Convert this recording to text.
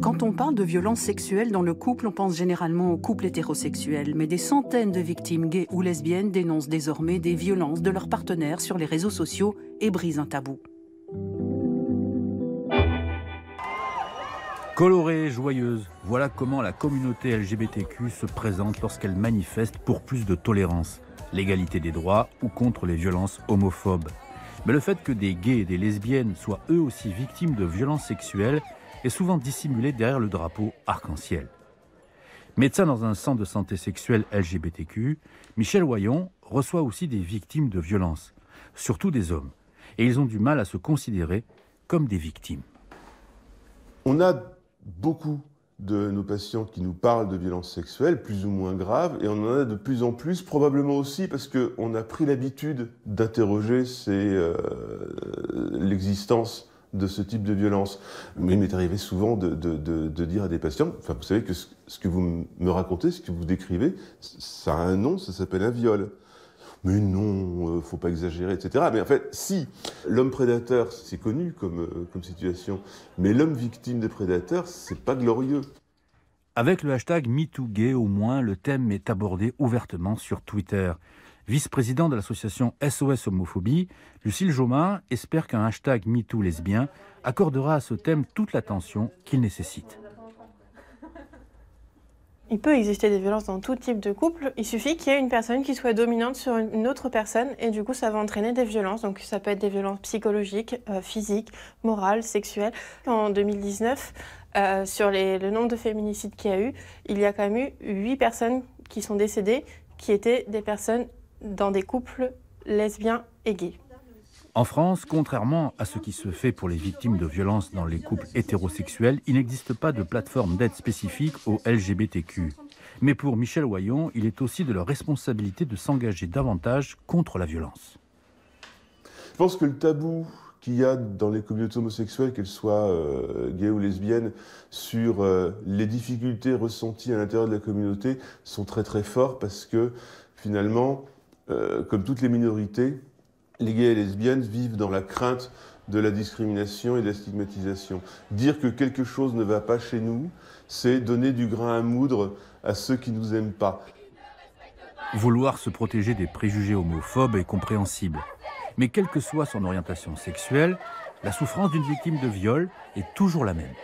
Quand on parle de violences sexuelles dans le couple, on pense généralement au couple hétérosexuel. Mais des centaines de victimes gays ou lesbiennes dénoncent désormais des violences de leurs partenaires sur les réseaux sociaux et brisent un tabou. Colorée, joyeuse, voilà comment la communauté LGBTQ se présente lorsqu'elle manifeste pour plus de tolérance, l'égalité des droits ou contre les violences homophobes. Mais le fait que des gays et des lesbiennes soient eux aussi victimes de violences sexuelles est souvent dissimulé derrière le drapeau arc-en-ciel. Médecin dans un centre de santé sexuelle LGBTQ, Michel Wayon reçoit aussi des victimes de violences, surtout des hommes. Et ils ont du mal à se considérer comme des victimes. On a beaucoup de nos patients qui nous parlent de violences sexuelles, plus ou moins graves, et on en a de plus en plus, probablement aussi parce qu'on a pris l'habitude d'interroger l'existence de ce type de violence. Mais il m'est arrivé souvent de dire à des patients, enfin, vous savez que ce que vous me racontez, ce que vous décrivez, ça a un nom, ça s'appelle un viol. Mais non, faut pas exagérer, etc. Mais en fait, si, l'homme prédateur, c'est connu comme situation, mais l'homme victime des prédateurs, c'est pas glorieux. Avec le hashtag MeTooGay, au moins, le thème est abordé ouvertement sur Twitter. Vice-président de l'association SOS Homophobie, Lucille Jaumin espère qu'un hashtag MeTooLesbien accordera à ce thème toute l'attention qu'il nécessite. Il peut exister des violences dans tout type de couple. Il suffit qu'il y ait une personne qui soit dominante sur une autre personne et du coup ça va entraîner des violences. Donc ça peut être des violences psychologiques, physiques, morales, sexuelles. En 2019, sur le nombre de féminicides qu'il y a eu, il y a quand même eu 8 personnes qui sont décédées qui étaient des personnes dans des couples lesbiens et gays. En France, contrairement à ce qui se fait pour les victimes de violences dans les couples hétérosexuels, il n'existe pas de plateforme d'aide spécifique aux LGBTQ. Mais pour Michel Wayon, il est aussi de leur responsabilité de s'engager davantage contre la violence. Je pense que le tabou qu'il y a dans les communautés homosexuelles, qu'elles soient gays ou lesbiennes, sur les difficultés ressenties à l'intérieur de la communauté sont très très forts parce que finalement, comme toutes les minorités, les gays et lesbiennes vivent dans la crainte de la discrimination et de la stigmatisation. Dire que quelque chose ne va pas chez nous, c'est donner du grain à moudre à ceux qui ne nous aiment pas. Vouloir se protéger des préjugés homophobes est compréhensible. Mais quelle que soit son orientation sexuelle, la souffrance d'une victime de viol est toujours la même.